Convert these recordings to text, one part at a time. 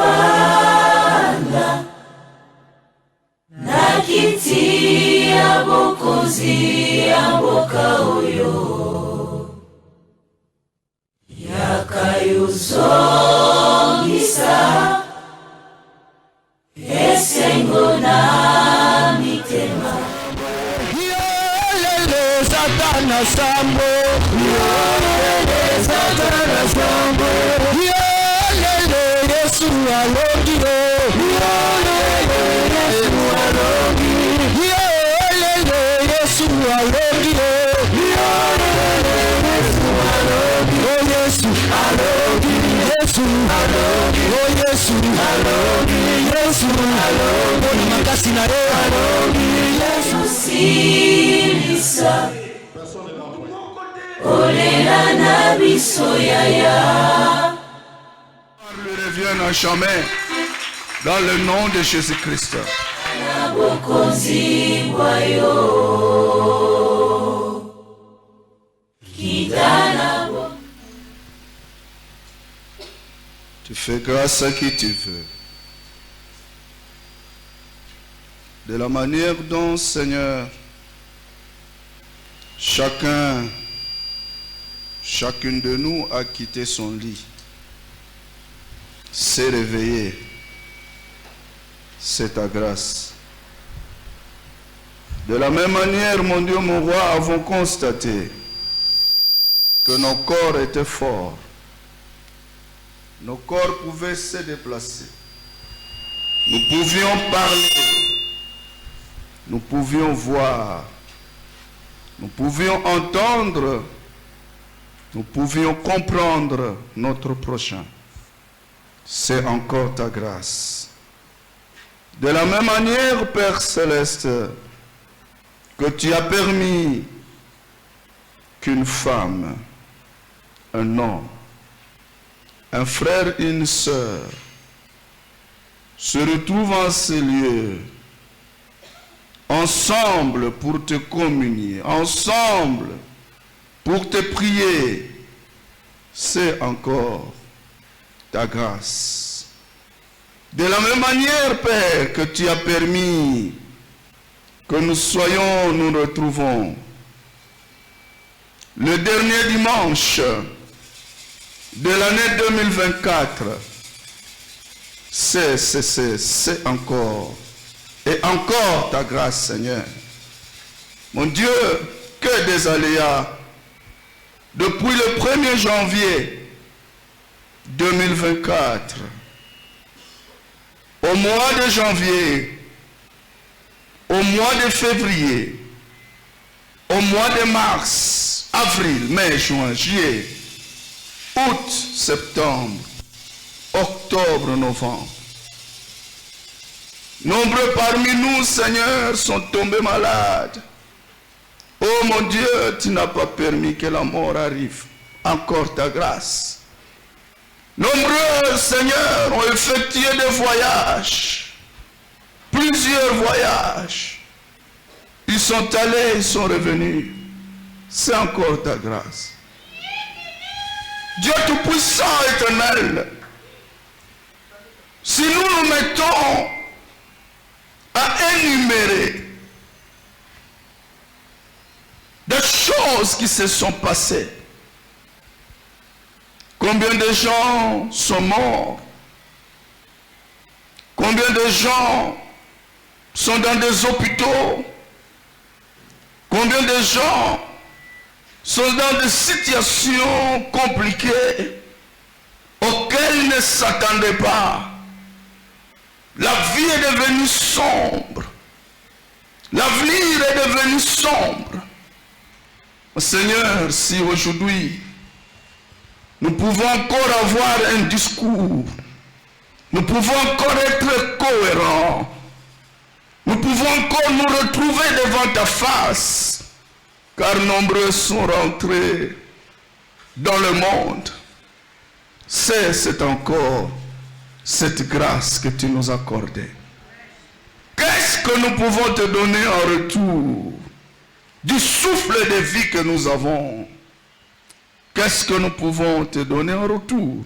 itayofala na kiti ya bokonzi ya mboka oyo yakayozongisa esengo na mitema. Yolele Satana sambo, yolele Satana sambo, yolele Yesu alongi, yolele Yesu alongi, yolele Yesu alongi, yolele Yesu alongi, oh Yesu alongi, Yesu alongi, oh Yesu alongi, Yesu alongi, oh makasi na alongi, Yesu silisa olela na biso yaya. Le revient à jamais dans le nom de Jésus-Christ. Tu fais grâce à qui tu veux. De la manière dont, Seigneur, chacune de nous a quitté son lit, s'est réveillé. C'est ta grâce. De la même manière, mon Dieu, mon roi, avons constaté que nos corps étaient forts. Nos corps pouvaient se déplacer. Nous pouvions parler. Nous pouvions voir. Nous pouvions entendre. Nous pouvions comprendre notre prochain. C'est encore ta grâce. De la même manière, Père Céleste, que tu as permis qu'une femme, un homme, un frère et une sœur se retrouvent en ces lieux, ensemble pour te communier, ensemble pour te prier, c'est encore ta grâce. De la même manière, Père, que tu as permis que nous retrouvons le dernier dimanche de l'année 2024, c'est encore et encore ta grâce, Seigneur. Mon Dieu, que des aléas. Depuis le 1er janvier 2024, au mois de janvier, au mois de février, au mois de mars, avril, mai, juin, juillet, août, septembre, octobre, novembre. Nombreux parmi nous, Seigneur, sont tombés malades. Oh mon Dieu, tu n'as pas permis que la mort arrive. Encore ta grâce. Nombreux, Seigneur, ont effectué des voyages. Plusieurs voyages. Ils sont allés, ils sont revenus. C'est encore ta grâce. Dieu Tout-Puissant, Éternel, si nous nous mettons à énumérer des choses qui se sont passées, combien de gens sont morts, combien de gens sont dans des hôpitaux, combien de gens sont dans des situations compliquées auxquelles ils ne s'attendaient pas. La vie est devenue sombre. L'avenir est devenu sombre. Seigneur, si aujourd'hui nous pouvons encore avoir un discours, nous pouvons encore être cohérents, nous pouvons encore nous retrouver devant ta face, car nombreux sont rentrés dans le monde. C'est encore cette grâce que tu nous as accordée. Qu'est-ce que nous pouvons te donner en retour du souffle de vie que nous avons? Qu'est-ce que nous pouvons te donner en retour?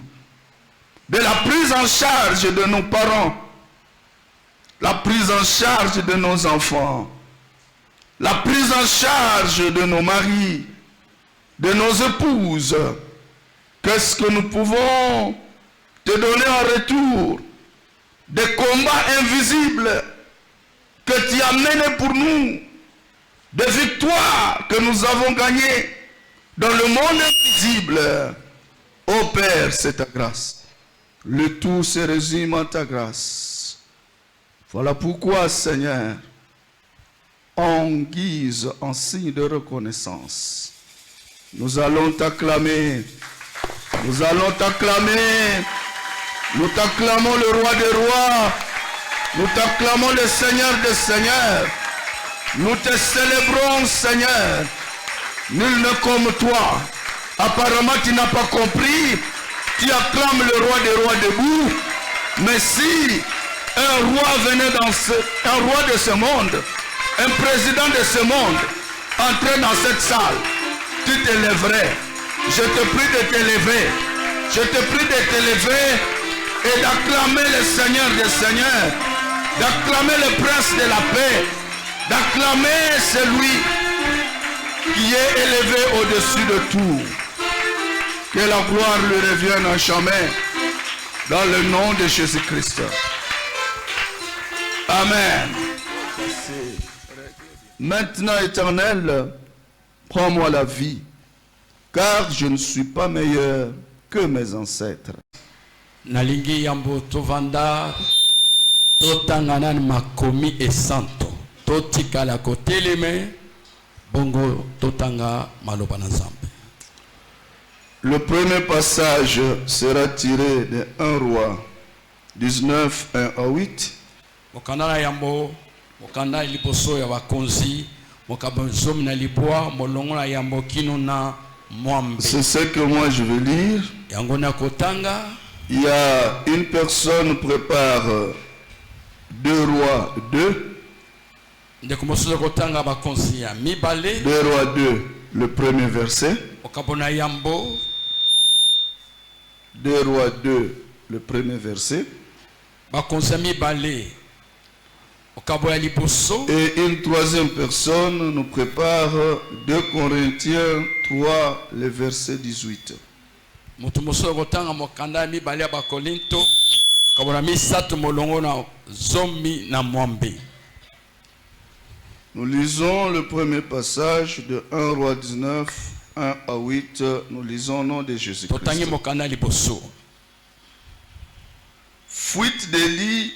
de la prise en charge de nos parents, la prise en charge de nos enfants, la prise en charge de nos maris, de nos épouses. Qu'est-ce que nous pouvons te donner en retour? Des combats invisibles que tu as menés pour nous, des victoires que nous avons gagnées dans le monde invisible. Ô Père, c'est ta grâce. Le tout se résume en ta grâce. Voilà pourquoi, Seigneur, en guise, en signe de reconnaissance, nous allons t'acclamer. Nous allons t'acclamer. Nous t'acclamons le roi des rois. Nous t'acclamons le Seigneur des seigneurs. Nous te célébrons, Seigneur. Nul n'est comme toi. Apparemment, tu n'as pas compris. Tu acclames le roi des rois debout. Mais si un roi venait un roi de ce monde, un président de ce monde, entrait dans cette salle, tu t'élèverais. Je te prie de t'élever. Je te prie de t'élever et d'acclamer le Seigneur des seigneurs, d'acclamer le prince de la paix, d'acclamer celui qui est élevé au-dessus de tout. Que la gloire lui revienne en jamais dans le nom de Jésus-Christ. Amen. Maintenant, Éternel, prends-moi la vie, car je ne suis pas meilleur que mes ancêtres. Nalingi yambo tovanda totangana makomi e santo totika la koteleme bongo totanga maloba na Nzambe. Le premier passage sera tiré de 1 Roi 19, 1 à 8. Mokanda yambo mokanda liboso ya bakonzi mokabanzomi na libwa molongo na yambo kino na mwambe. C'est ce que moi je vais lire. Yango na kotanga. Il y a une personne prépare 2 Rois 2. 2 Rois 2, le premier verset. 2 Rois 2, le premier verset. Et une troisième personne nous prépare 2 Corinthiens 3, le verset 18. Nous lisons le premier passage de 1 Roi 19, 1 à 8. Nous lisons au nom de Jésus-Christ. Fuite d'Élie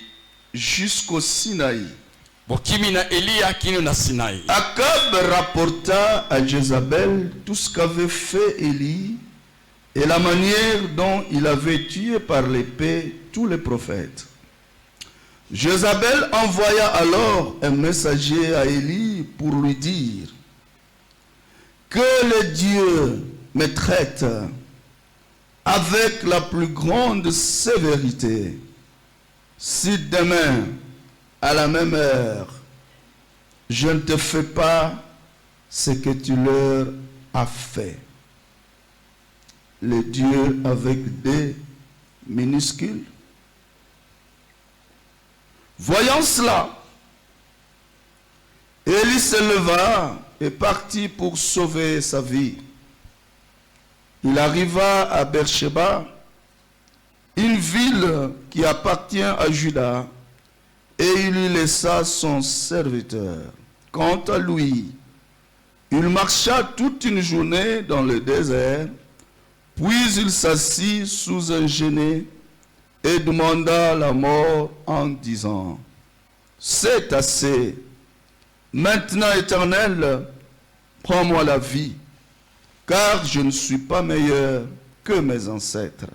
jusqu'au Sinaï. Akab rapporta à Jézabel tout ce qu'avait fait Élie et la manière dont il avait tué par l'épée tous les prophètes. Jézabel envoya alors un messager à Élie pour lui dire: que le Dieu me traite avec la plus grande sévérité si demain, à la même heure, je ne te fais pas ce que tu leur as fait. Le Dieu avec des minuscules. Voyant cela, Élie se leva et partit pour sauver sa vie. Il arriva à Beersheba, une ville qui appartient à Juda, et il y laissa son serviteur. Quant à lui, il marcha toute une journée dans le désert, puis il s'assit sous un genêt et demanda la mort en disant: c'est assez. Maintenant, Éternel, prends-moi la vie, car je ne suis pas meilleur que mes ancêtres.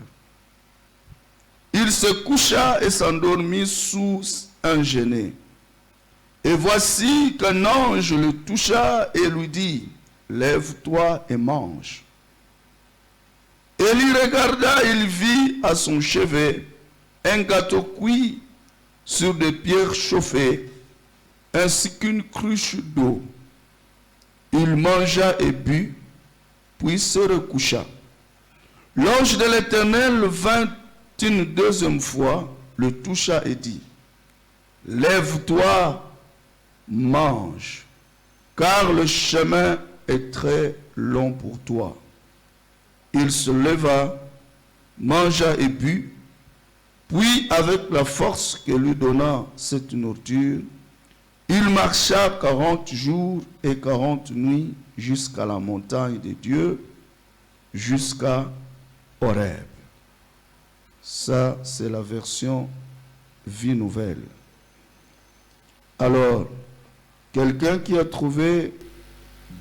Il se coucha et s'endormit sous un genêt. Et voici qu'un ange le toucha et lui dit: lève-toi et mange. Élie regarda, il vit à son chevet un gâteau cuit sur des pierres chauffées, ainsi qu'une cruche d'eau. Il mangea et but, puis se recoucha. L'ange de l'Éternel vint une deuxième fois, le toucha et dit, « Lève-toi, mange, car le chemin est très long pour toi. » Il se leva, mangea et but, puis avec la force que lui donna cette nourriture, il marcha 40 jours et 40 nuits jusqu'à la montagne de Dieu, jusqu'à Horeb. Ça, c'est la version Vie Nouvelle. Alors, quelqu'un qui a trouvé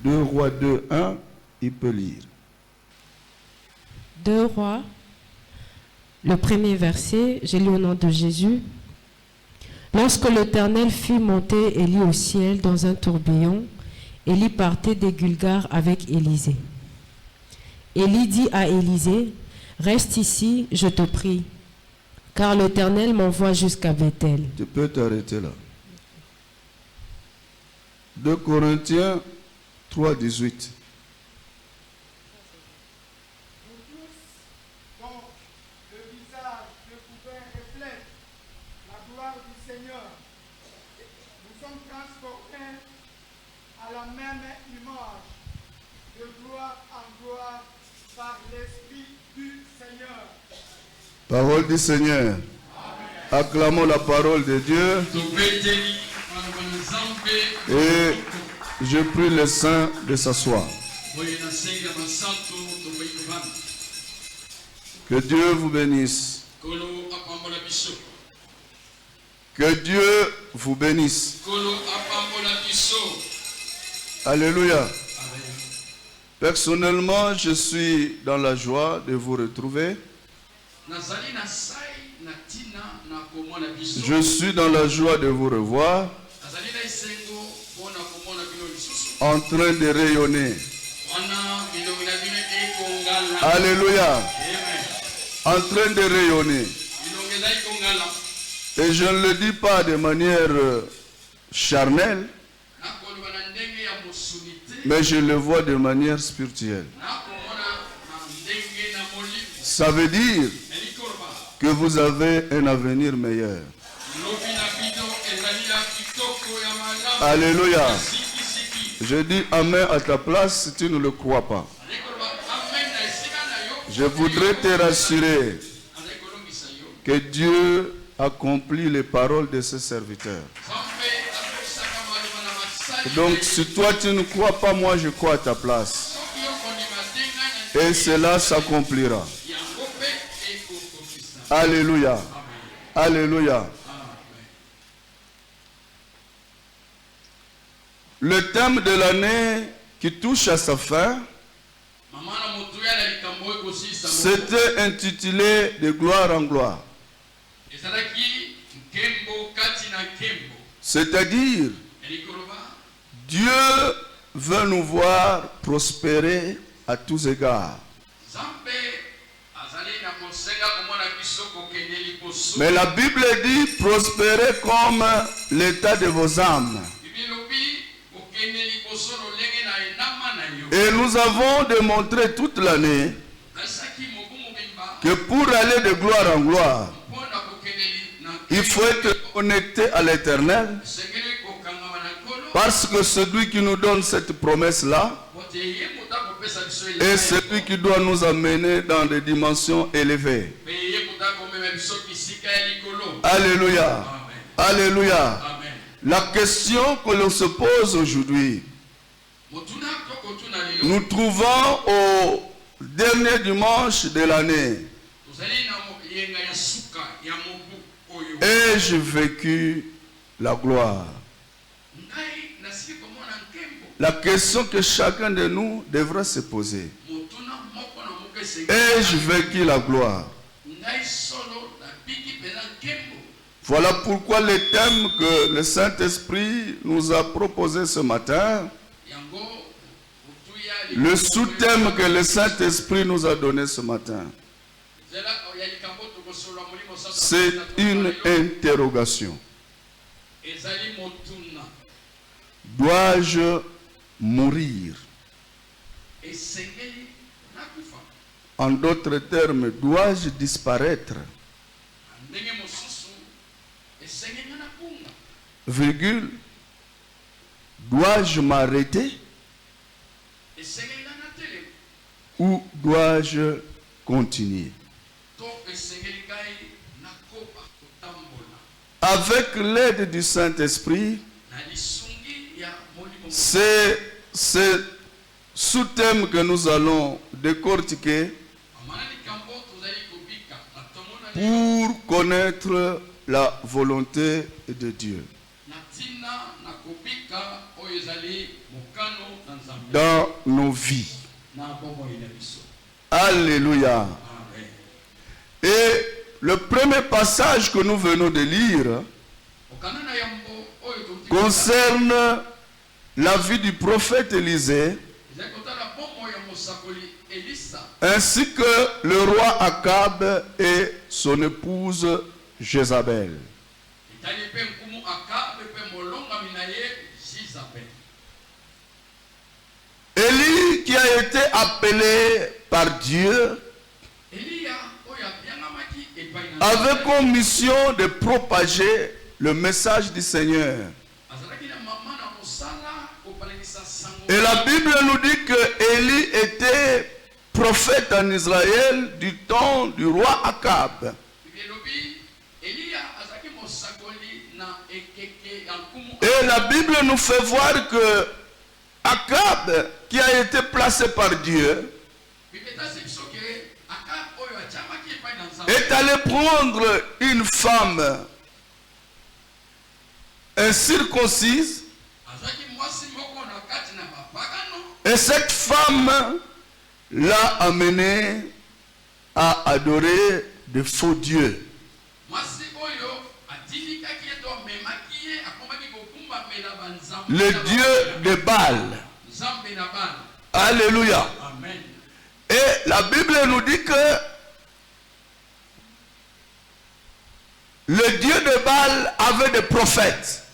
2 Rois 2:1, il peut lire. 2 Rois, le premier verset, j'ai lu au nom de Jésus. Lorsque l'Éternel fut monté Élie au ciel dans un tourbillon, Élie partait de Gilgal avec Élisée. Élie dit à Élisée, « Reste ici, je te prie, car l'Éternel m'envoie jusqu'à Bethel. » Tu peux t'arrêter là. 2 Corinthiens 3:18. Parole du Seigneur. Acclamons la parole de Dieu. Et je prie les saints de s'asseoir. Que Dieu vous bénisse. Que Dieu vous bénisse. Alléluia. Personnellement, je suis dans la joie de vous retrouver. Je suis dans la joie de vous revoir, en train de rayonner. Alléluia. En train de rayonner. Et je ne le dis pas de manière charnelle, mais je le vois de manière spirituelle. Ça veut dire que vous avez un avenir meilleur. Alléluia. Je dis Amen à ta place si tu ne le crois pas. Je voudrais te rassurer que Dieu accomplit les paroles de ses serviteurs. Donc si toi tu ne crois pas, moi je crois à ta place. Et cela s'accomplira. Alléluia. Alléluia. Le thème de l'année qui touche à sa fin, c'était intitulé de gloire en gloire. C'est-à-dire, Dieu veut nous voir prospérer à tous égards. Mais la Bible dit prospérer comme l'état de vos âmes. Et nous avons démontré toute l'année que pour aller de gloire en gloire, il faut être connecté à l'Éternel. Parce que celui qui nous donne cette promesse-là est celui qui doit nous amener dans des dimensions élevées. Alléluia. Alléluia. La question que l'on se pose aujourd'hui, nous trouvons au dernier dimanche de l'année. Ai-je vécu la gloire? La question que chacun de nous devra se poser. Ai-je vécu la gloire? Voilà pourquoi le thème que le Saint-Esprit nous a proposé ce matin, le sous-thème que le Saint-Esprit nous a donné ce matin, c'est une interrogation. Dois-je mourir? En d'autres termes, dois-je disparaître? virgule, dois-je m'arrêter ou dois-je continuer? Avec l'aide du Saint-Esprit, c'est ce sous-thème que nous allons décortiquer pour connaître la volonté de Dieu dans nos vies. Alléluia. Et le premier passage que nous venons de lire concerne la vie du prophète Élisée ainsi que le roi Akab et son épouse Jézabel. Élie qui a été appelé par Dieu avait comme mission de propager le message du Seigneur. Et la Bible nous dit que Élie était prophète en Israël du temps du roi Akab. Et la Bible nous fait voir que Akab, qui a été placé par Dieu, est allé prendre une femme incirconcise, et cette femme l'a amené à adorer de faux dieux. Le dieu de Baal. Alléluia. Et la Bible nous dit que le dieu de Baal avait des prophètes.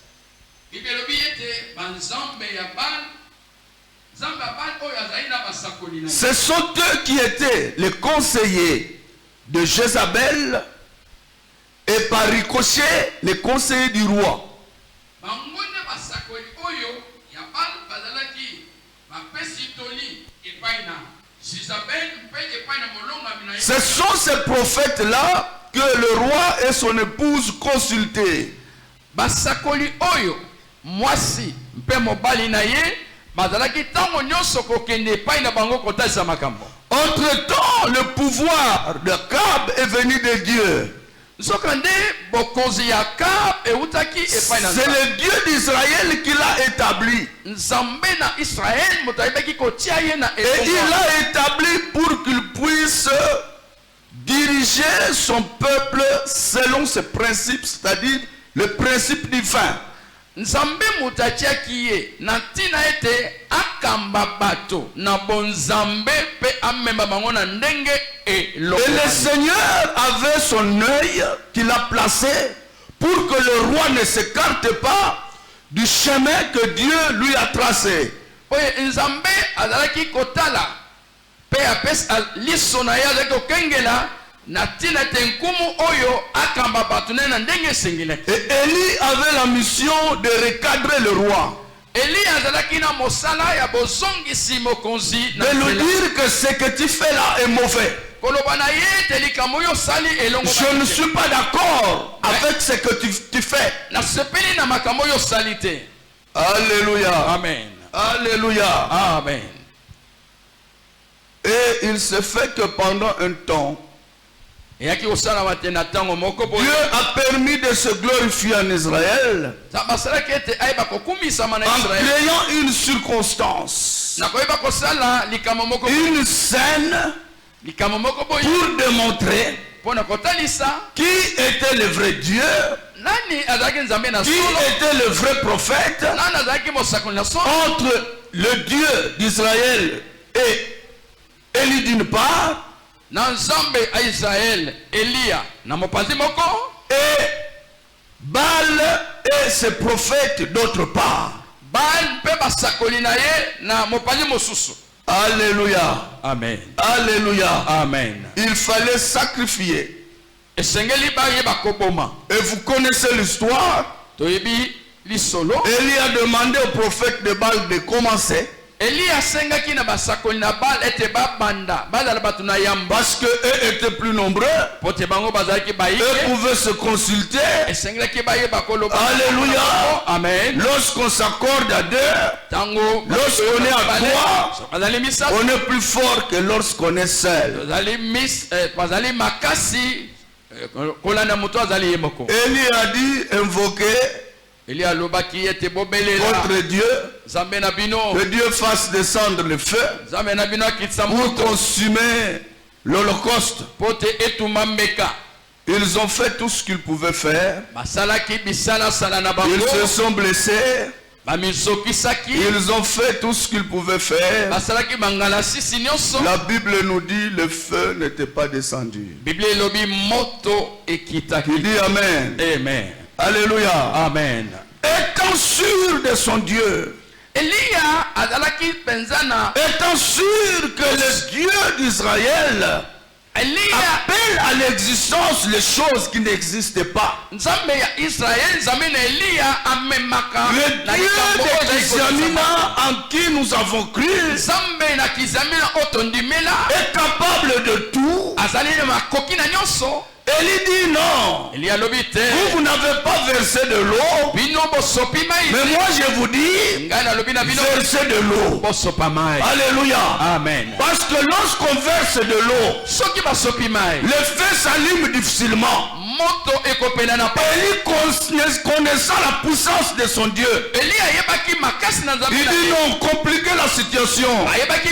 Ce sont eux qui étaient les conseillers de Jézabel et par ricochet les conseillers du roi. Ce sont ces prophètes-là que le roi et son épouse consultaient. Basakoli oyo mwasi mpe mobali na ye bazalaki tango nyonso kokende epai na bango kotalisa makambo. Entre-temps, le pouvoir de Akab est venu de Dieu. C'est le Dieu d'Israël qui l'a établi. Et il l'a établi pour qu'il puisse diriger son peuple selon ses principes, c'est-à-dire le principe divin. Nzambe mutatiaki ye na tina ete akamba bato na bonzambe pe amemba bango na ndenge et le Seigneur avait son œil qu'il a placé pour que le roi ne s'écarte pas du chemin que Dieu lui a tracé. Oye nzambe azalaki kotala pe apes liso na ya zeko kengela. Et Élie avait la mission de recadrer le roi. De lui dire que ce que tu fais là est mauvais. Je ne suis pas d'accord avec ce que tu fais. Alléluia. Amen. Alléluia. Amen. Et il se fait que pendant un temps, Dieu a permis de se glorifier en Israël en créant une circonstance, une scène pour démontrer qui était le vrai Dieu, qui était le vrai prophète entre le Dieu d'Israël et Élie d'une part, Nzambe a Israël, Elia, na mopanzi moko, et Baal et ses prophètes d'autre part. Baal pe basakoli na ye na mopanzi mosusu. Alléluia. Amen. Alléluia. Amen. Il fallait sacrifier. Esengeli ba ye bakoboma. Et vous connaissez l'histoire. toyebi lisolo Élie a demandé au prophète de Baal de commencer. Eli asengaki na basakoli na Bal ete babanda bazala bato na yamba Parce qu'eux étaient plus nombreux. pote bango bazalaki baike Eux pouvaient se consulter. esengelaki bayeba koloba Alléluia. amen Lorsqu'on s'accorde à deux, tango lorsqu'on est à trois, bazali misato on est plus fort que lorsqu'on est seul. bazali makasi kolanda moto azali ye moko. Élie a dit, invoquez Eli alobaki ete bobelela votre Dieu, Nzambe na bino que Dieu fasse descendre le feu Nzambe na bino akitisa pour moto consumer l'holocauste. pote etuma mbeka. Ils ont fait tout ce qu'ils pouvaient faire. Basalaki bisala sala na bango Ils se sont blessés. bamizokisaki Ils ont fait tout ce qu'ils pouvaient faire. basalaki bangala sisi nyonso. La Bible nous dit le feu n'était pas descendu. Biblia elobi moto ekitaki. Il dit Amen. Amen. Alléluia. Amen. Étant sûr de son Dieu, Eliya azalaki penzana étant sûr que le Dieu d'Israël Eliya appelle à l'existence les choses qui n'existaient pas. Nzambe ya Israel Nzambe na Eliya amemaka Le na Dieu likambo oyo de ezali Kizamina kozala. en qui nous avons cru Nzambe na Kizamina oyo tondimela est capable de tout. azali na makoki na nyonso. Élie dit non. Eliya alobi te Vous n'avez pas versé de l'eau. bino bosopi mai Mais moi je vous dis, ngai nalobi na bino versez de l'eau. bosopa mai. Alléluia. Amen. Parce que lorsqu'on verse de l'eau, Soki basopi mai le feu s'allume difficilement. moto ekopena na pa. Élie connaissant la puissance de son Dieu, Eliya ayebaki makasi na Nzambe il na dit ye. non, compliquez la situation. Ayebaki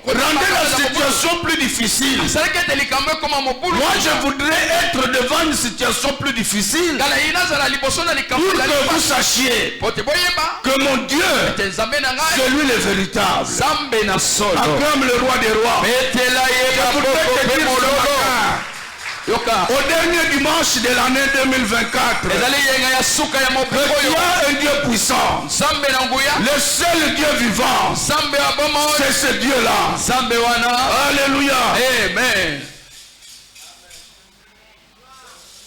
Rendez la situation plus difficile. asalaki ete likambo ekoma mobulu. Moi je voudrais être devant une situation plus difficile ngala ye nazala liboso na likambo pour ezali que vous pasi. sachiez po te boyeba que mon Dieu, ete Nzambe na ngai c'est lui le véritable. Nzambe na solo. Acclame le roi des rois. betela ye Je voudrais maboko te pe dire ce mololo. matin, Yoka au dernier dimanche de l'année 2024, ezali yenga ya suka ya mobeko il y oyo. a un Dieu puissant, Nzambe na nguya le seul Dieu vivant, Nzambe ya bomoi c'est ce Dieu-là. Nzambe wana. Alléluia. Amen.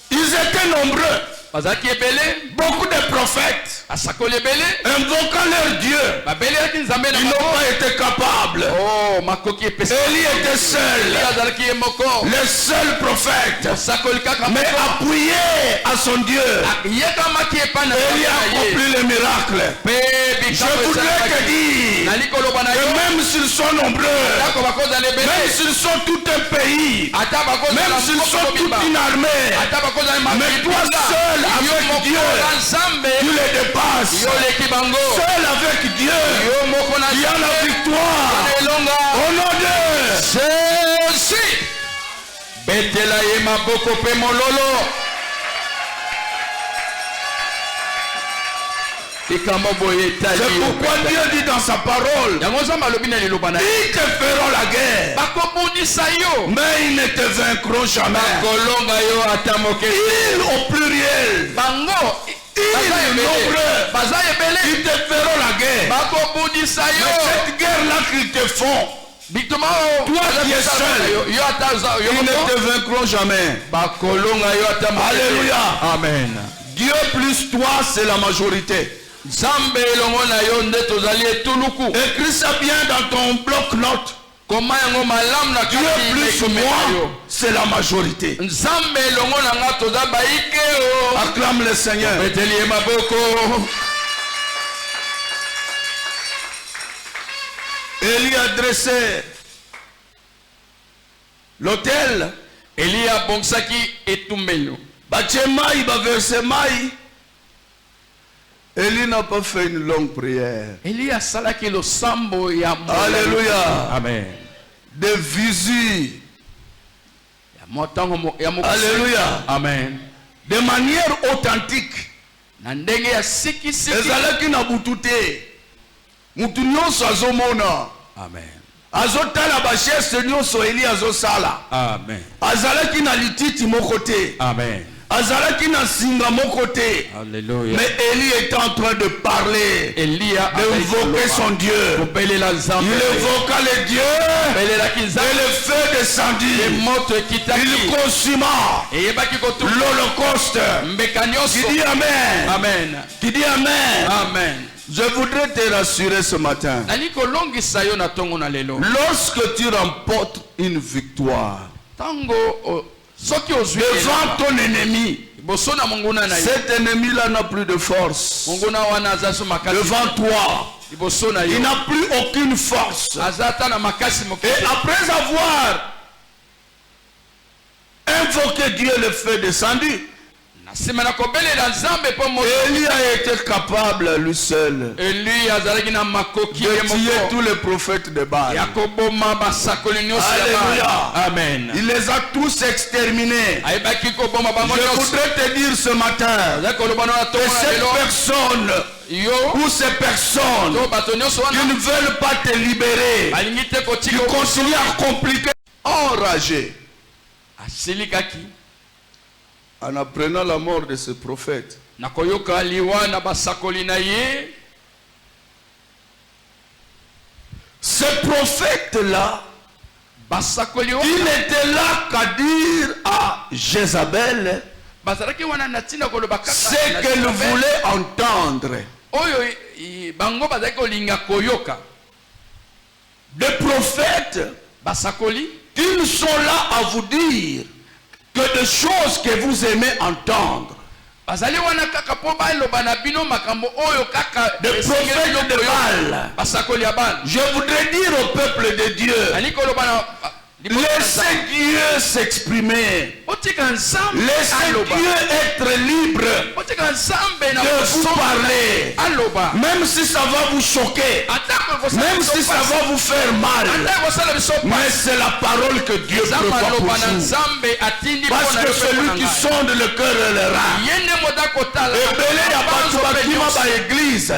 Ils étaient nombreux, bazalaki ebele beaucoup de prophètes, asakoli ebele invoquant leur Dieu. babelelaki Nzambe na Ils n'ont bango. pas été capables. Oh, makoki epesa. Élie était seul, Eliya azalaki ye moko le seul prophète, asakoli kaka mais moko. appuyé à son Dieu. yekamaki epai na Élie a Nzambe na ye. accompli le miracle. Pe Je bikambo voudrais te esalaki. dire nali koloba na que yo même s'ils sont nombreux, ndako bakozala même ebele s'ils sont tout un pays, ata bakozala même s'ils sont toute une armée, ata bakozala mais toi seul avec Dieu, Nzambe tu les dépasses. yo leki bango Seul avec Dieu, yo moko na il y a la victoire. elonga Au nom de Jésus betela ye maboko pe mololo likambo boye etali c'est yo. pourquoi Dieu dit dans sa parole, yango Nzambe alobi na liloba na ye ils te feront la guerre, bakobundisa yo mais ils ne te vaincront jamais. bakolonga yo ata moke. Ils au pluriel, bango ils nombreux, baza ebele ils te feront la guerre. bakobundisa Mais yo cette guerre-là qu'ils te font, bituma Toi qui es seul, yo ata yo ils ne moko te vaincront jamais. bakolonga yo ata moke. Alléluia. Amen. Dieu plus toi, c'est la majorité. Nzambe elongo na yo nde tozali etuluku. Écris ça bien dans ton bloc-notes. Koma yango malamu na Dieu kati plus ekomela moi, yo. c'est la majorité. Nzambe elongo na nga toza baike o. Acclame le Seigneur. beteli ye maboko. Élie a dressé l'autel. Eliya abongisaki etumbelo. Batie maï, ba verse maï. Élie n'a pas fait une longue prière. Eliya asalaki losambo ya Alléluia. Amen. De visu. Ya motango ya mokuse. Alléluia. Amen. De manière authentique. Na ndenge ya sikisiki. Ezalaki na butu te. Mutu nyonso azomona. Amen. Azotala bachesse nyonso Élie azosala. Amen. Azalaki na lititi moko te. Amen. Azalaki na singa mon côté. Alléluia. Mais Élie était en train de parler, d'invoquer son Dieu. Il évoqua le Dieu et le feu descendit. Il consuma l'Holocauste. Qui dit Amen. Amen. Qui dit Amen. Amen. Je voudrais te rassurer ce matin. Lorsque tu remportes une victoire devant ton ennemi, cet ennemi-là n'a plus de force. Devant toi, il n'a plus aucune force. Et après avoir invoqué Dieu, le feu descendu, Élie a été capable, lui seul, de tuer tous les prophètes de Baal. Alléluia. Amen. Il les a tous exterminés. Je voudrais te dire ce matin que cette personne ou ces personnes qui ne veulent pas te libérer, qui continuent à compliquer, enragé en apprenant la mort de ce prophète. Ce prophète-là, il n'était là qu'à dire à Jézabel ce qu'elle voulait entendre. Des prophètes, ils sont là à vous dire que des choses que vous aimez entendre. Des prophètes de Baal. Je voudrais dire au peuple de Dieu, laissez Dieu s'exprimer. Laissez Dieu être libre de vous parler. Même si ça va vous choquer. Même si ça va vous faire mal. Mais c'est la parole que Dieu prévoit pour vous. Parce que celui qui sonde le cœur et le rein. Et belé ya batu bakima ba église.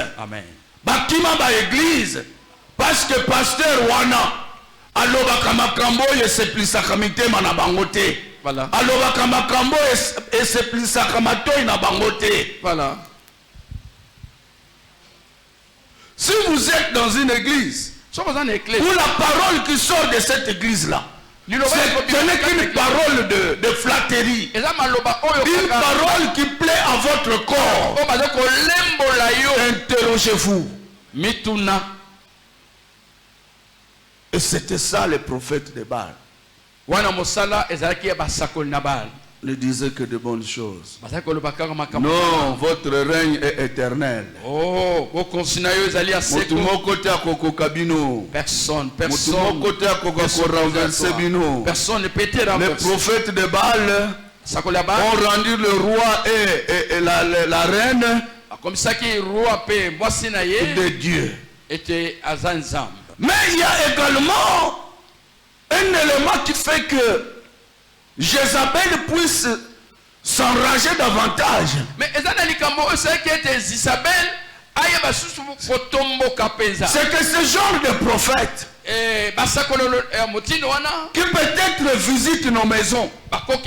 Bakima ba église. Parce que pasteur wana alobaka makambo eseplisaka mitema na bango te. Alobaka makambo eseplisaka matoi na bango te. Si vous êtes dans une église où la parole qui sort de cette église là, ce n'est qu'une parole de flatterie, une parole qui plaît à votre corps, interrogez-vous. Et c'était ça les prophètes de Baal. Ne disaient que de bonnes choses. Non, votre règne est éternel. Personne ne peut te renverser. Les prophètes de Baal ont rendu le roi et la reine de Dieu. Mais il y a également un élément qui fait que Jézabel puisse s'enrager davantage. C'est que ce genre de prophète qui peut-être visite nos maisons. Il y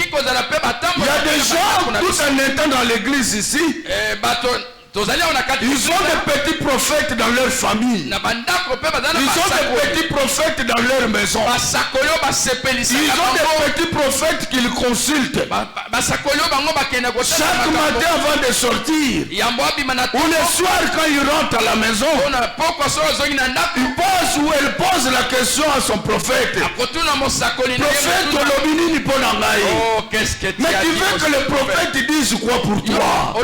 a des gens, tout en étant dans l'église ici, ils ont des petits prophètes dans leur famille. Ils ont des petits prophètes dans leur maison. Ils ont des petits prophètes qu'ils consultent. Chaque matin avant de sortir, ou le soir quand ils rentrent à la maison, il pose ou elle pose la question à son prophète. Prophète Olobini Niponangaï. Mais tu veux que le prophète dise quoi pour toi?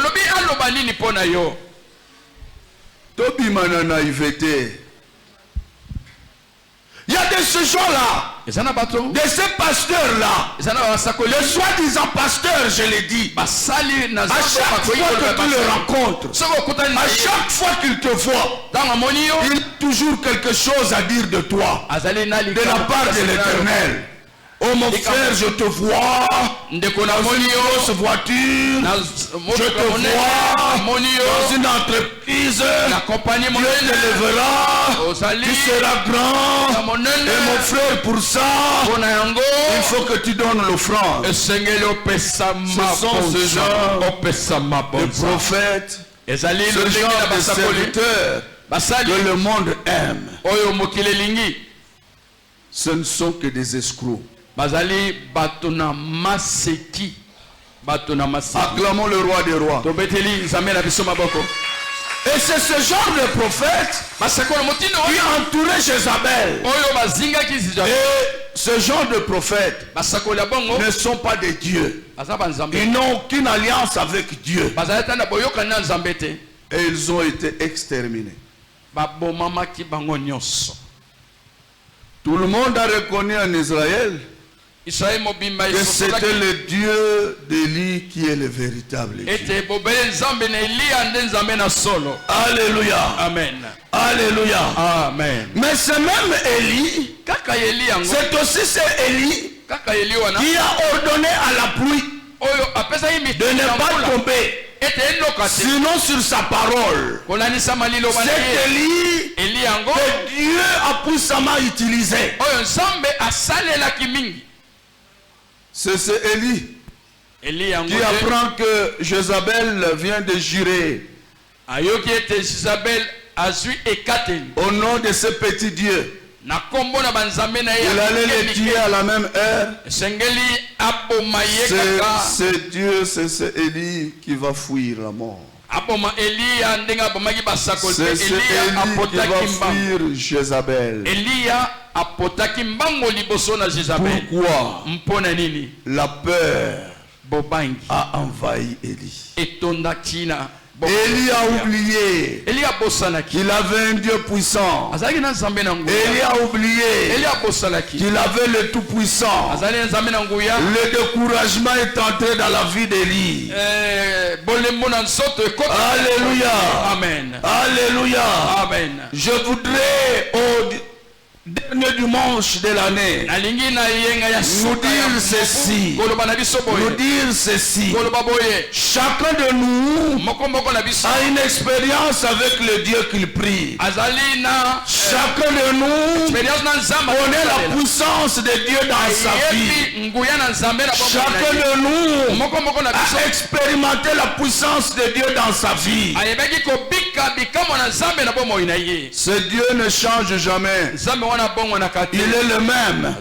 Tobimana naïveté. Il y a de ce genre-là, de ces pasteurs-là, les soi-disant pasteurs, je l'ai dit, à chaque fois que tu les rencontres, à chaque fois qu'ils te voient, il a toujours quelque chose à dire de toi, de la part de l'Éternel. Oh mon frère, je te vois dans une grosse voiture, je te vois dans une entreprise, Dieu t'élèvera, tu seras grand, et mon frère, pour ça, il faut que tu donnes l'offrande. Ce sont ce genre de prophètes, ce genre de serviteurs que le monde aime. Ce ne sont que des escrocs. Acclamons le roi des rois. Et c'est ce genre de prophète qui entourait Jézabel. Et ce genre de prophètes ne sont pas des dieux. Ils n'ont aucune alliance avec Dieu. Et ils ont été exterminés. Tout le monde a reconnu en Israël que c'était le Dieu d'Élie qui est le véritable Dieu. Alléluia. Amen. Alléluia. Amen. Mais ce même Élie, c'est aussi ce Élie qui a ordonné à la pluie de ne pas tomber, sinon sur sa parole. C'est Élie que Dieu a puissamment utilisé. C'est ce Élie qui apprend que Jézabel vient de jurer au nom de ce petit Dieu. Il allait les tuer à la même heure. C'est Dieu, c'est ce Élie qui va fuir la mort. C'est ce Élie qui va fuir Jézabel. Pourquoi? La peur a envahi Élie. Élie a oublié qu'il avait un Dieu puissant. Élie a oublié qu'il avait le Tout-Puissant. Le découragement est entré dans la vie d'Élie. Alléluia. Amen. Alléluia. Amen. Je voudrais au dernier dimanche de l'année nous dire ceci. Chacun de nous a une expérience avec le Dieu qu'il prie. Chacun de nous connaît la puissance de Dieu dans sa vie. Chacun de nous a expérimenté la puissance de Dieu dans sa vie. Ce Dieu ne change jamais. Il est le même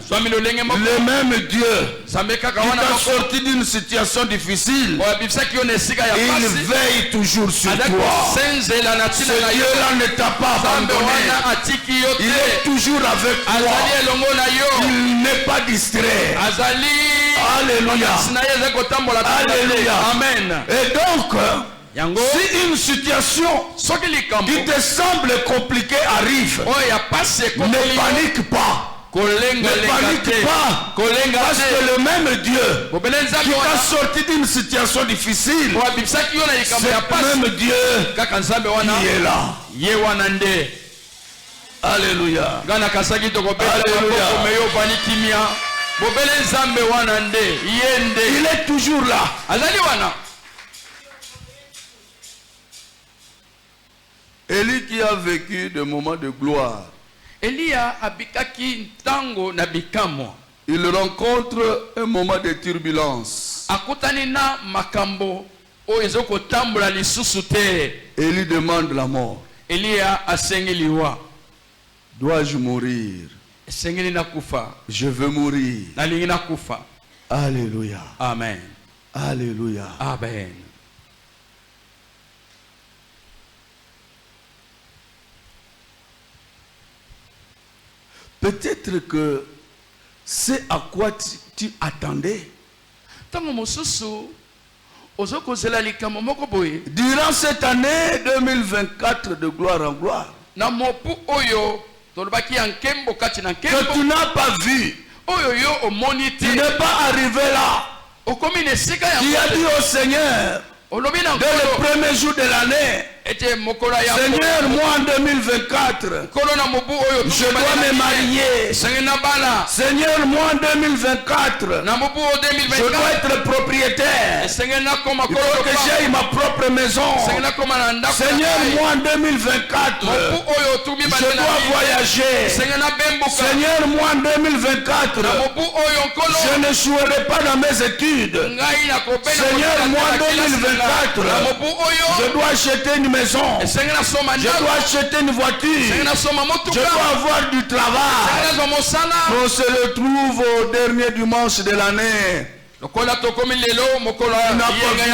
Dieu qui t'a sorti d'une situation difficile. Il veille toujours sur toi. Ce Dieu-là ne t'a pas abandonné. Il est toujours avec toi. Il n'est pas distrait. Alléluia. Alléluia. Amen. Et donc, si une situation qui te semble compliquée arrive, ne panique pas. Ne panique pas. Parce que le même Dieu qui t'a sorti d'une situation difficile, c'est le même Dieu qui est là. Alléluia. Il est toujours là. Élie qui a vécu des moments de gloire, il rencontre un moment de turbulence. Élie demande la mort. Dois-je mourir? Je veux mourir. Alléluia. Amen. Alléluia. Amen. Peut-être que c'est à quoi tu attendais. Durant cette année 2024 de gloire en gloire, que tu n'as pas vu, tu n'es pas arrivé là. Tu as dit au Seigneur, dès le premier jour de l'année, Seigneur, moi en 2024, je dois me marier. Seigneur, moi en 2024, je dois être propriétaire. Il faut que j'aille ma propre maison. Seigneur, moi en 2024, je dois voyager. Seigneur, moi en 2024, je ne jouerai pas dans mes études. Seigneur, moi en 2024, je dois acheter une maison. Je dois acheter une voiture. Je dois avoir du travail. On se retrouve au dernier dimanche de l'année. Tu n'as pas vu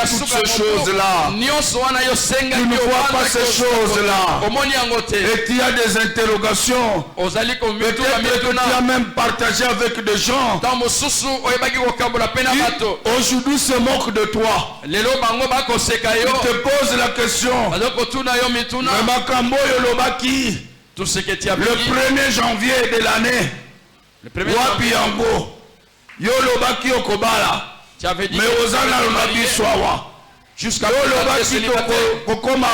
toutes ces choses-là. Tu ne vois pas ces choses-là. Et tu as des interrogations. Peut-être que tu as même partagé avec des gens qui aujourd'hui se moquent de toi. Ils te posent la question. Mais Makambo Yolobaki, le 1er janvier de l'année, Wapi Yango. Yolobaki okobala. Mais ozana lonabi swawa. Jusqu'à Yolobaki okoma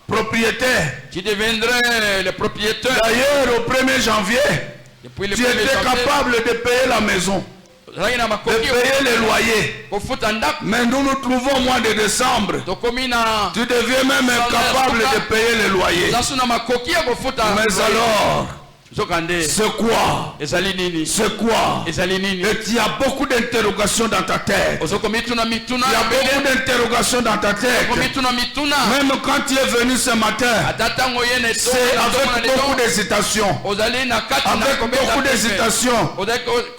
propriétaire. Tu deviendrais le propriétaire. D'ailleurs, au 1er janvier, tu étais capable de payer la maison, de payer les loyers. Mais nous nous trouvons au mois de décembre. Tu deviens même incapable de payer les loyers. Mais alors, c'est quoi? C'est quoi? Et tu as beaucoup d'interrogations dans ta tête. Il y a beaucoup d'interrogations dans ta tête. Même quand tu es venu ce matin, c'est avec beaucoup d'hésitation. Avec beaucoup d'hésitation.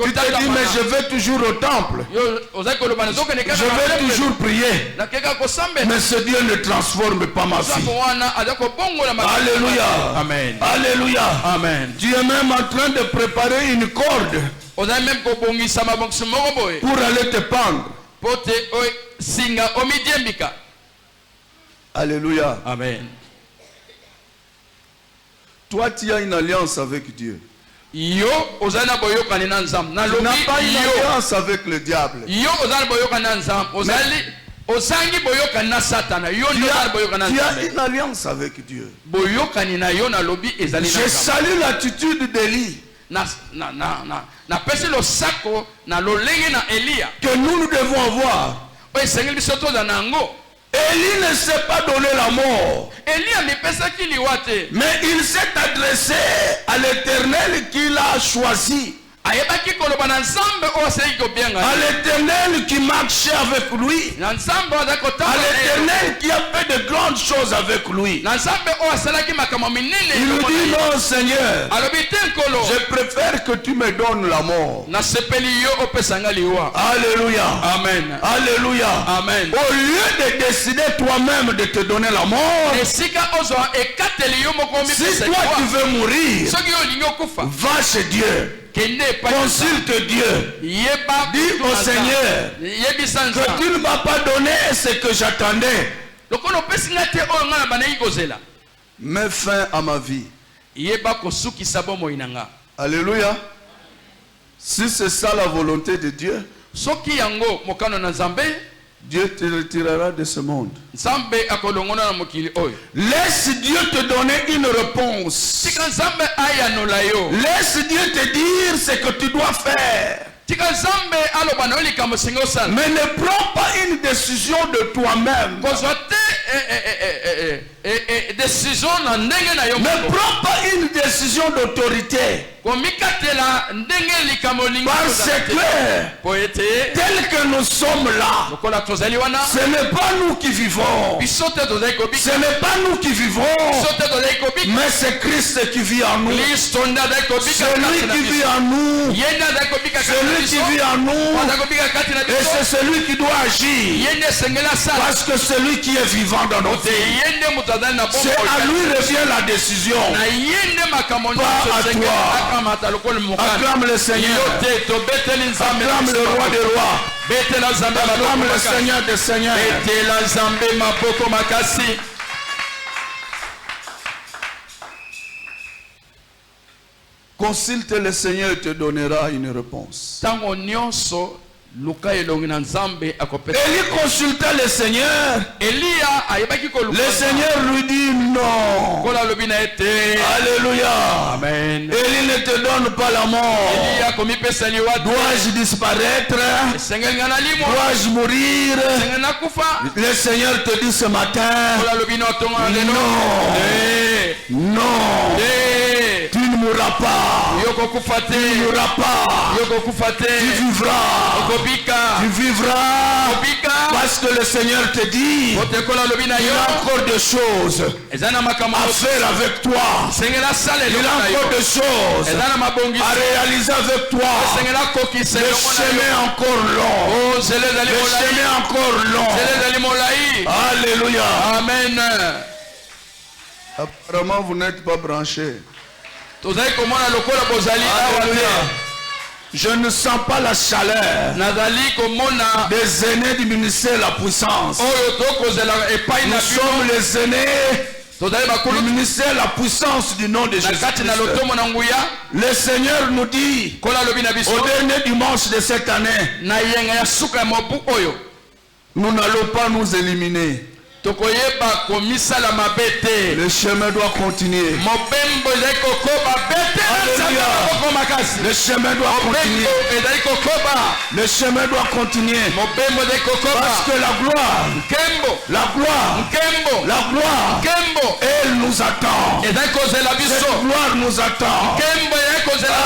Tu te dis, mais je vais toujours au temple. Je vais toujours prier. Mais ce Dieu ne transforme pas ma vie. Alléluia. Amen. Alléluia. Amen. Tu es même en train de préparer une corde pour aller te pendre. Alléluia. Amen. Toi, tu as une alliance avec Dieu. Tu n'as pas une alliance avec le diable. Tu as une alliance avec Dieu. Je salue l'attitude d'Élie. Que nous devons avoir. Élie ne s'est pas donné la mort. Mais il s'est adressé à l'Éternel qu'il a choisi. À l'Éternel qui marchait avec lui. À l'Éternel qui a fait de grandes choses avec lui. Il lui dit, non Seigneur, je préfère que tu me donnes la mort. Alléluia. Amen. Alléluia. Amen. Au lieu de décider toi-même de te donner la mort, si toi tu veux mourir, va chez Dieu. Consulte Dieu. Dis au Seigneur que tu ne m'as pas donné ce que j'attendais. Mets fin à ma vie. Alléluia. Si c'est ça la volonté de Dieu, Dieu te retirera de ce monde. Laisse Dieu te donner une réponse. Laisse Dieu te dire ce que tu dois faire. Mais ne prends pas une décision de toi-même. Ne prends pas une décision d'autorité. Parce que tel que nous sommes là, ce n'est pas nous qui vivons. Ce n'est pas nous qui vivons. Mais c'est Christ qui vit en nous. Celui qui vit en nous. Celui qui vit en nous. Et c'est celui qui doit agir. Parce que celui qui est vivant dans nos vies, c'est à lui revient la décision. Pas à toi. Acclame le Seigneur. Acclame le roi des rois. Acclame le Seigneur des seigneurs. Consulte le Seigneur et te donnera une réponse. Élie consulta le Seigneur. Le Seigneur lui dit non. Alléluia. Amen. Élie ne te donne pas la mort. Dois-je disparaître? Dois-je mourir? Le Seigneur te dit ce matin, non, tu ne mourras pas. Tu ne mourras pas. Tu vivras. Parce que le Seigneur te dit, il y a encore des choses à faire avec toi. Il y a encore des choses à réaliser avec toi. Le chemin est encore long. Le chemin est encore long. Alléluia. Amen. Apparemment, vous n'êtes pas branchés. Alléluia. Je ne sens pas la chaleur des aînés du ministère la puissance. Nous sommes les aînés du ministère la puissance du nom de Jésus. Le Seigneur nous dit au dernier dimanche de cette année, nous n'allons pas nous éliminer. Le chemin doit continuer. Alléluia. Le chemin doit continuer. Le chemin doit continuer. Parce que la gloire, elle nous attend. Cette gloire nous attend.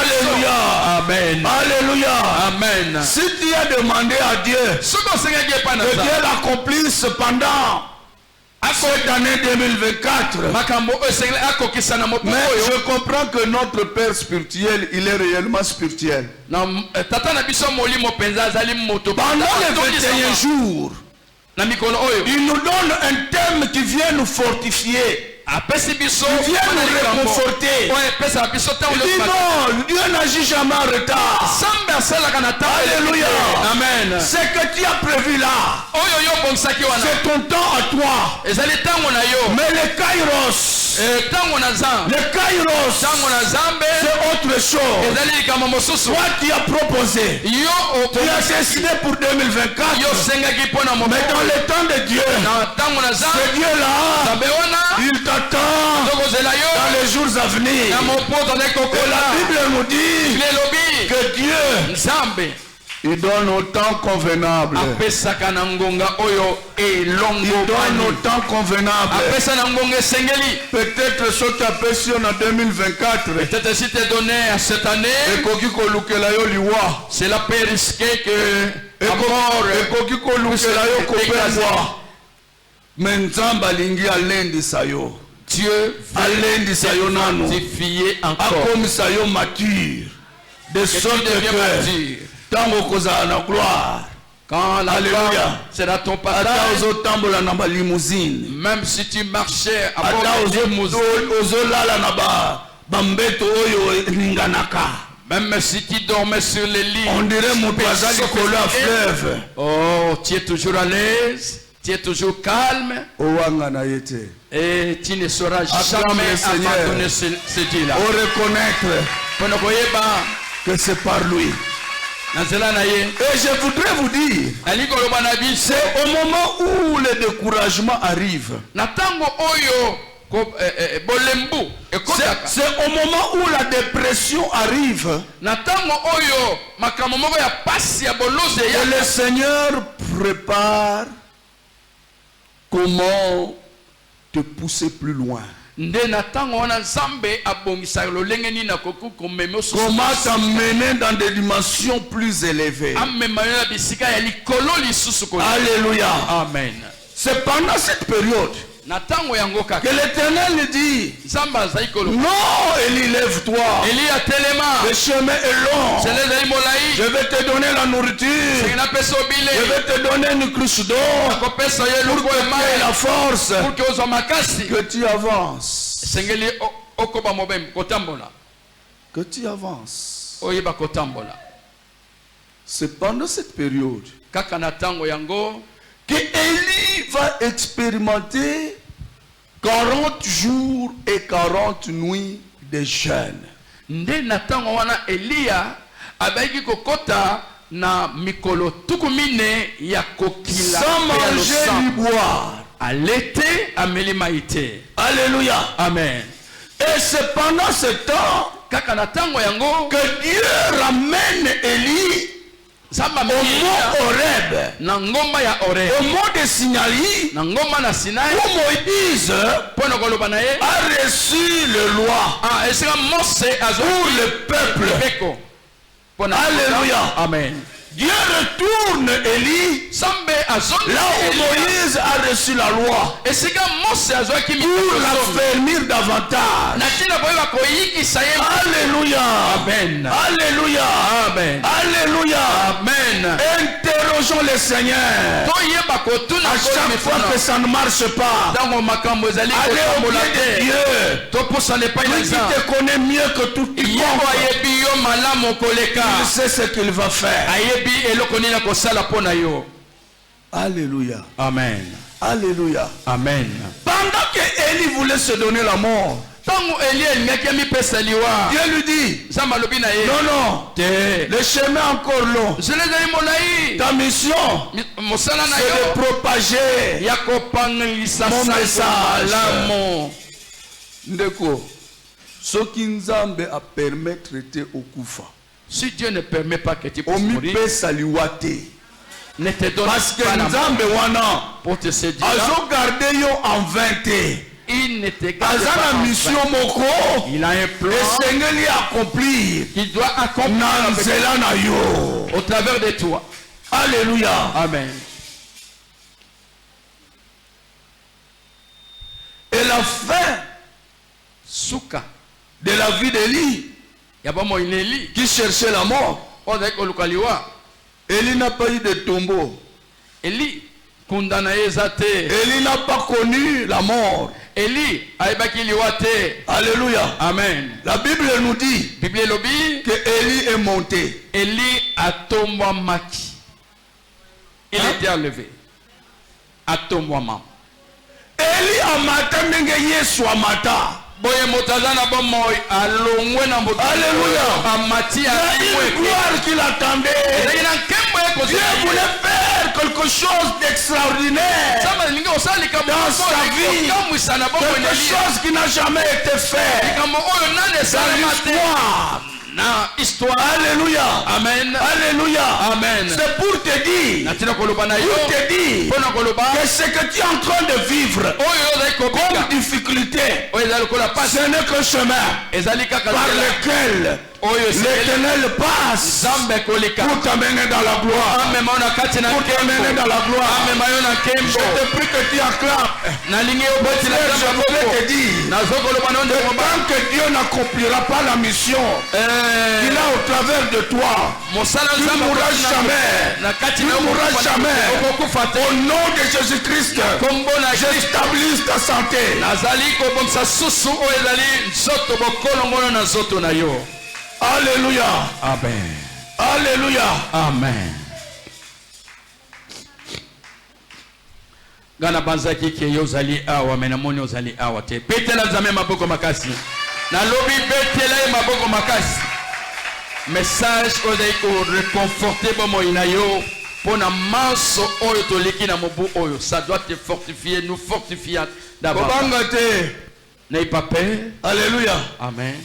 Alléluia. Amen. Alléluia. Amen. Si tu as demandé à Dieu que Dieu l'accomplisse pendant cette année 2024, mais je comprends que notre Père spirituel, il est réellement spirituel. Pendant les 21 jours, il nous donne un thème qui vient nous fortifier. Il vient nous réconforter. Il dit non, Dieu n'agit jamais en retard. Alléluia. Amen. Ce que tu as prévu là, c'est ton temps à toi. Mais le Kairos, c'est autre chose. Toi qui as proposé, tu as décidé pour 2024. Mais dans le temps de Dieu, ce Dieu-là, il t'attend dans les jours à venir. Et la Bible nous dit que Dieu, il donne au temps convenable. Il donne au temps convenable. Peut-être ce qui a passé en 2024. Peut-être si tu es donné à cette année, c'est la paix risquée que la mort mais Nzamba lingi alendi sayo. Dieu alendi sayo nano. Comme sayo mature. De sorte que tango kozala na gloire. Quand la gloire sera ton partage, même si tu marchais à bord de limousine, même si tu dormais sur les lits, on dirait mon fleuve. Oh, tu es toujours à l'aise, tu es toujours calme. Et tu ne sauras jamais abandonner ce Dieu-là. Pour reconnaître que c'est par lui. Et je voudrais vous dire, c'est au moment où le découragement arrive. C'est au moment où la dépression arrive. Et le Seigneur prépare comment te pousser plus loin. Comment t'amener dans des dimensions plus élevées. Alléluia. Amen. C'est pendant cette période que l'Éternel dit, non, Élie, lève-toi. Le chemin est long. Je vais te donner la nourriture. Je vais te donner une cruche d'eau pour que tu aies la force, que tu avances. Que tu avances. C'est pendant cette période que Élie va expérimenter 40 jours et 40 nuits de jeûne. na mikolo tukumine ya kokila sans manger ni boire. Alete ameli maite. Alléluia. Amen. Et c'est pendant ce temps Kaka na tango yango que Dieu ramène Élie Zamba au mont Horeb, na ngomba ya Horeb, au mont de Sinaï, na ngomba na Sinai, où Moïse pona koloba na ye a reçu le loi esika Mose azo pour le peuple. peko. Alléluia. Amen. Dieu retourne Élie Sambe azo là où Moïse a reçu la loi esika Mose azo ki pour l'affermir davantage. na tina boyeba koyikisa ye. Alléluia. Amen. Alléluia. Amen. Alléluia. Amen. Interrogeons le Seigneur. Toyeba kotuna À chaque fois que ça ne marche pas, tango makambo ezali allez au kotambola pied de te Dieu. topusana epai na Lui qui Nzambe. te connaît mieux que tout Yebo quiconque, ayebi yo malamu koleka. il sait ce qu'il va faire. Ayebi eloko nini akosala mpo na yo. Alléluia. Amen. Alléluia. Amen. Pendant que Élie voulait se donner la mort, Tango Eli alingaki amipesa liwa, Dieu lui dit, Nzambe alobi na ye non, non, te le chemin est encore long. nzela ezali molai. Ta mission, Mosala na c'est yo de propager ya kopangisa mon sango message. malamu. Ndeko, soki nzambe a permettre te okufa, Si Dieu ne permet pas que tu puisses mourir, omipesa liwa te. ne te donne Parce que pas la mort nzambe wana pour te séduire. azo garde yo en vain te. Il ne te garde Aza pas na en mission vain. moko Il a un plan esengeli accomplir qui doit accomplir na nzela na yo. au travers de toi. Alléluia. Amen. Et la fin Suka de la vie d'Élie, yaba moineli qui cherchait la mort, ozali koluka liwa. Élie n'a pas eu de tombeau. Eli kundana ye eza te. Élie n'a pas connu la mort. Eli ayebaki liwa te. Alléluia. Amen. La Bible nous dit Bible elobi que Élie est monté. Eli atombwamaki. Il Hein? était enlevé. Atombwama. Élie amata ndenge Yesu amata. Boye moto aza na bomoi alongwe na moto. Alléluia. Amati Il y a une gloire qu'il attendait. ezali na nkembo ye Dieu voulait faire quelque chose d'extraordinaire Nzambe alingi kosala likambo dans sa vie. kokamwisa na bomoi na Quelque Eli. chose qui n'a jamais été fait likambo oyo nani dans esalema te l'histoire. na histoire. Alléluia. Amen. Alléluia. Amen. C'est pour te dire, natina koloba na yo pour te dire mpona koloba que ce que tu es en train de vivre oyo ozali comme kobika difficulté, oyo ezali lokola pasi ce n'est qu'un chemin ezali kaka par nzela lequel oyo esengeli l'Éternel passe nzambe koleka pour t'amener dans la gloire. amema yo na kati na Pour t'amener dans nkembo la gloire. amema yo na Je nkembo te prie que tu acclames. nalingi obotila Frère, je nzambe voulais moko te dire, nazokoloba na yo ndeko moba tant que Dieu n'accomplira pas la mission qu'il a au travers de toi, mosala tu ne nzambe mourras akoti na- jamais. na kati Tu na ne yo mourras mokufa na- jamais. okokufa te Au nom de Jésus-Christ, kombo na Kristo j'établis ta santé. nazali kobongisa susu oyo ezali nzoto bokolongono na nzoto na yo. Alléluia. Amen. Alléluia. Amen. Gana banzaki ke yo ozali awa me namoni ozali awa te. Betela nzambe maboko makasi. Nalobi betela ye maboko makasi. Message ozali ko réconforter bomoi na yo pona maso oyo toleki na mobu oyo. Ça doit te fortifier, nous fortifier davantage. Kobanga te. N'aie pas peur. Alléluia. Amen.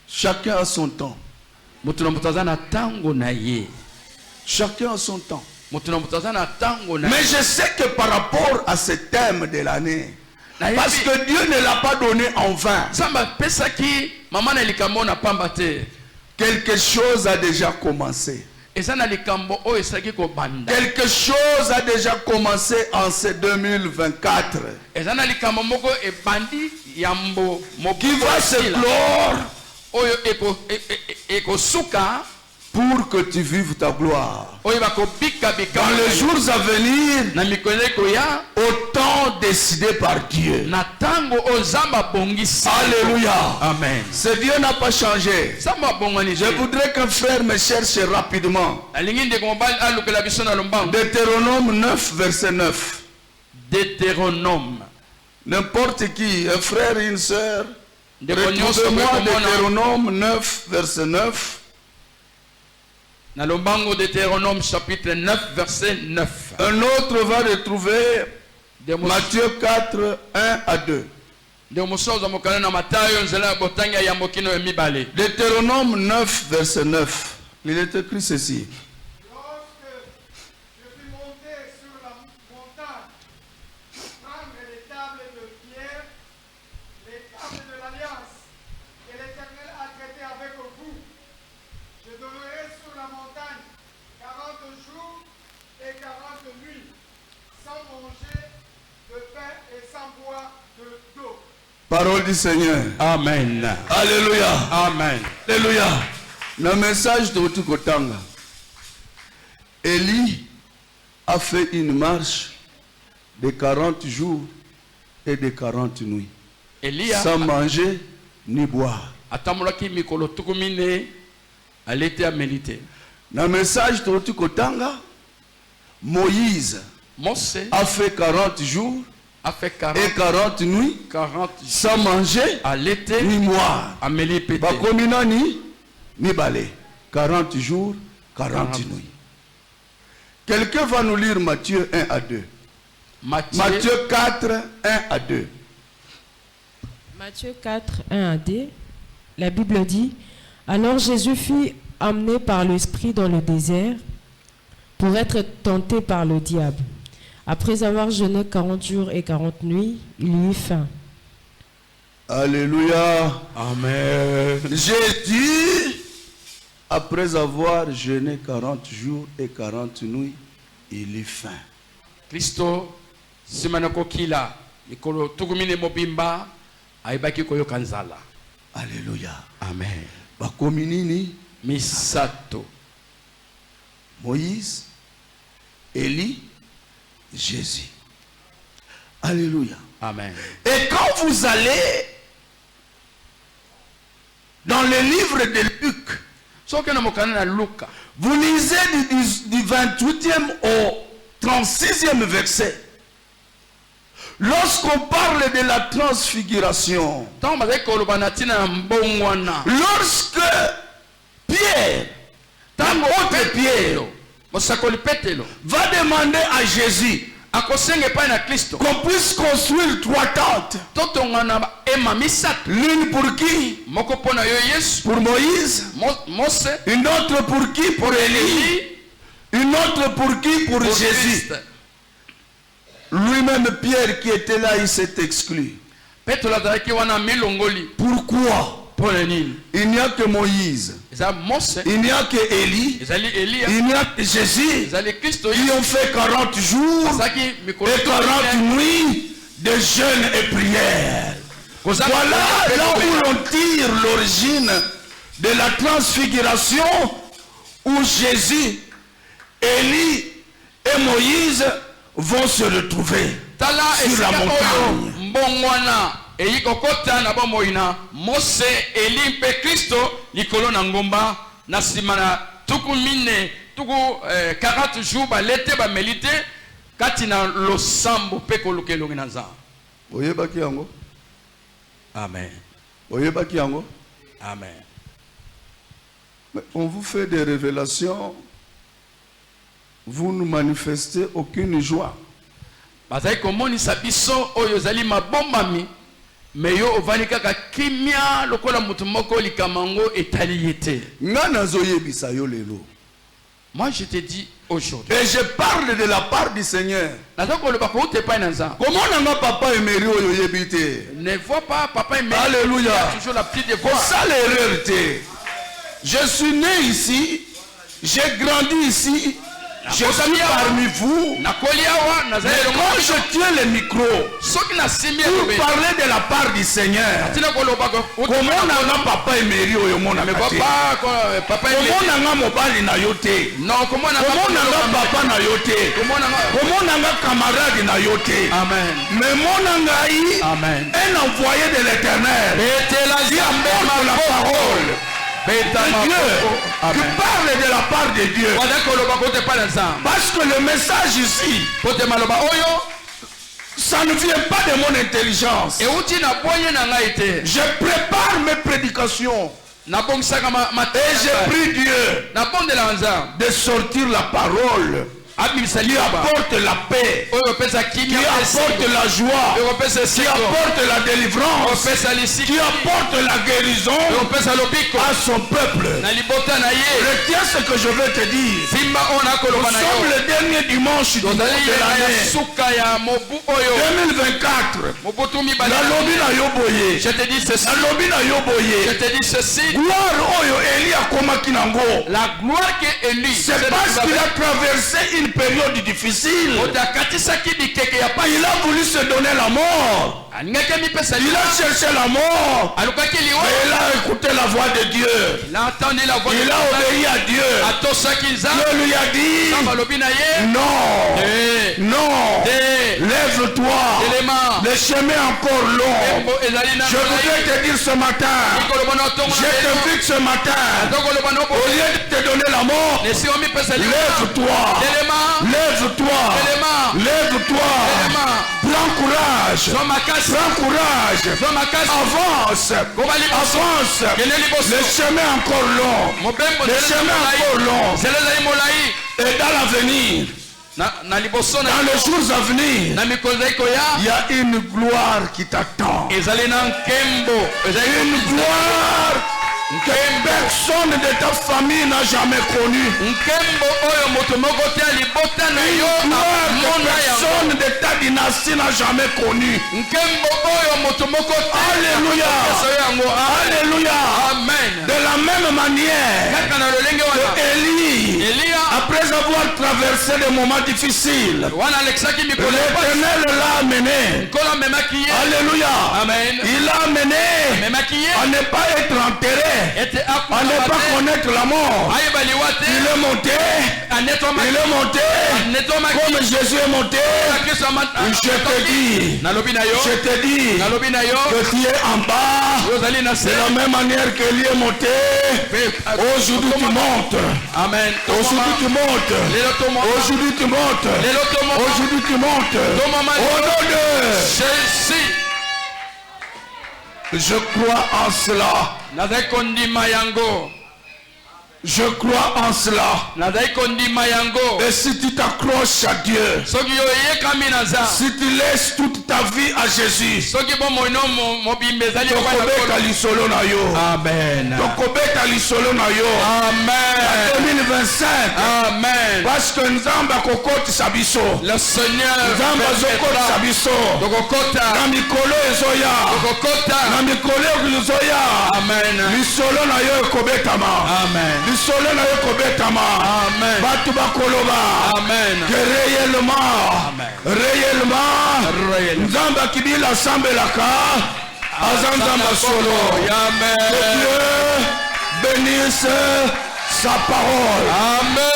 Chacun a son temps. Mutu na mutu aza na tango na ye. Chacun a son temps. Mutu na mutu aza na tango na ye. Mais je sais que par rapport à ce thème de l'année, parce que Dieu ne l'a pas donné en vain, Samba pesaki mama na likambo na pamba te. quelque chose a déjà commencé. Eza na likambo oyo esaki kobanda. Quelque chose a déjà commencé en ce 2024 Eza na likambo moko ebandi yambo qui va se clore oyo eko suka pour que tu vives ta gloire. oyo bakobika bika Dans les jours à venir, na mikolo koya au temps décidé par Dieu. na tango ozamba bongisi. Alléluia. Amen. Ce Dieu n'a pas changé. Samba bongani Je voudrais qu'un frère me cherche rapidement. alingi ndeko mobali alukela biso na lombango. Deutéronome 9, verset 9. Deutéronome. N'importe qui, un frère, une sœur, Ndeko nyonso retrouvez-moi komona Deutéronome 9, verset 9. Dans le bango de Deutéronome chapitre 9 verset 9. Un autre va retrouver Matthieu 4, 1 à 2. Deutéronome 9 verset 9. Il est écrit ceci. Parole du Seigneur. Amen. Alléluia. Amen. Alléluia. Le message de Tukotanga. Élie a fait une marche de 40 jours et de 40 nuits. Sans manger ni boire. Le message de Tukotanga, Moïse a fait 40 jours et 40 nuits sans manger ni boire. Bakomina ni balé. 40 jours, 40 nuits. Quelqu'un va nous lire Matthieu 1 à 2. Matthieu 4, 1 à 2. Matthieu 4, 1 à 2. La Bible dit: alors Jésus fut emmené par l'Esprit dans le désert pour être tenté par le diable. Après avoir jeûné 40 jours et 40 nuits, il eut faim. Alléluia. Amen. Jésus, après avoir jeûné 40 jours et 40 nuits, il eut faim. Christo, simanako kila, ikolo tugumine mobimba, aibaki koyoka nzala. Alléluia. Amen. Bakominini, misato. Moïse, Élie, Jésus. Alléluia. Amen. Et quand vous allez dans le livre de Luc, vous lisez du 28e au 36e verset. Lorsqu'on parle de la transfiguration, lorsque Pierre, l'apôtre Pierre, va demander à Jésus qu'on puisse construire 3 tentes. L'une pour qui? Pour Moïse. Une autre pour qui? Pour Élie. Une autre pour qui? Pour Jésus. Lui-même, Pierre qui était là, il s'est exclu. Pourquoi? Il n'y a que Moïse, il n'y a que Élie, il n'y a que Jésus qui ont fait 40 jours et 40 nuits de jeûne et prière. Voilà là où l'on tire l'origine de la transfiguration, où Jésus, Élie et Moïse vont se retrouver sur la montagne. Et kokota na bomoina Mose Eli pe Kristo likolo na ngomba na simana tuku mine tuku 40 jours ba lete ba melite kati na losambo pe kolukelo na za. Oyebaki yango? Amen. Oyebaki yango? Amen. Mais on vous fait des révélations, vous ne manifestez aucune joie. Bazai komoni sabiso oyo zali mabombami. Mais yo ovani kaka kimia lokola mutu moko likamango etaliete. Ngana zoyebisa yo lelo. Moi je te dis aujourd'hui. Et je parle de la part du Seigneur. Comment n'a papa Emery oyebite? Ne vois pas papa Emery. Alléluia. Toujours la petite voix. C'est ça l'erreur. Je suis né ici, j'ai grandi ici. Je suis parmi vous. Mais quand je tiens le micro pour parler de la part du Seigneur, comment n'a papa Emery oyomona kate? Comment n'a mobali na yote? Comment n'a papa na yote? Comment n'a camarade na yote? Amen. Mais mon angai, un envoyé de l'Éternel, qui apporte la parole de Dieu, qui parle de la part de Dieu. Parce que le message ici, ça ne vient pas de mon intelligence. Je prépare mes prédications Et j'ai pris Dieu de sortir la parole qui apporte la paix, qui apporte la joie, qui apporte la délivrance, qui apporte la guérison à son peuple. Retiens ce que je veux te dire. Nous sommes le dernier dimanche de l'année 2024. Je te dis ceci. Je te dis ceci. La gloire que Élie, c'est parce qu'il a traversé une période difficile. Il a voulu se donner la mort. Il a cherché la mort. Mais il a écouté la voix de Dieu. Il a obéi à Dieu. Dieu lui a dit non, non, lève-toi. Le chemin est encore long. Je voudrais te dire ce matin, je t'invite ce matin, au lieu de te donner la mort, lève-toi. Lève-toi. Lève-toi. Prends courage. Prends courage. Avance. Avance. Le chemin est encore long. Le chemin est encore long. Et dans l'avenir, dans les jours à venir, il y a une gloire qui t'attend. Une gloire que personne de ta famille n'a jamais connue. Une gloire que personne de ta dynastie n'a jamais connue. Alléluia. Alléluia. Amen. De la même manière que Élie, après avoir traversé des moments difficiles, l'Éternel l'a amené. Alléluia. Amen. Il l'a amené à ne pas être enterré, à ne pas connaître la mort. Il est monté. Il est monté. Comme Jésus est monté. Je te dis que tu es en bas. De la même manière que lui est monté. Aujourd'hui tu montes. Amen. Aujourd'hui tu montes. Aujourd'hui tu montes. Aujourd'hui tu montes. Au nom de Jésus. Je crois en cela. Je crois en cela. Et si tu t'accroches à Dieu, si tu laisses toute ta vie à Jésus, Amen. 2025. Amen. Parce que nous avons le Seigneur Amen. Batu bakoloba. Amen. Que réellement, Nzamba kibila sambelaka, azanzamba solo. Amen. Que Dieu bénisse sa parole. Amen.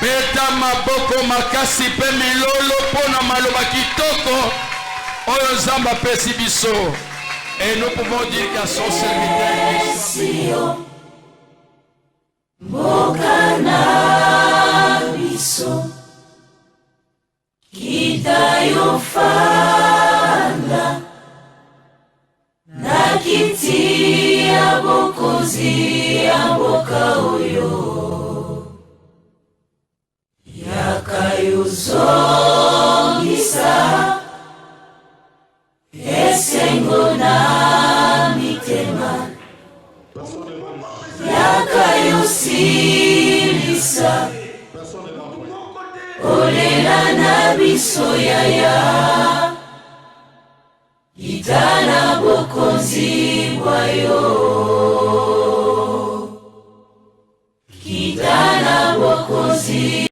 Beta maboko makasi pe milolo pona maloba kitoko. Oyo Nzamba pesi biso. Et nous pouvons dire qu'à son serviteur Bokana biso Kitayo fanda Nakiti ya bokozi ya boka oyo Yakayuzo ngisa Esengo na mitema Yakayosilisa Olela na biso yaya Itana bokonzi bwayo Kitana bokonzi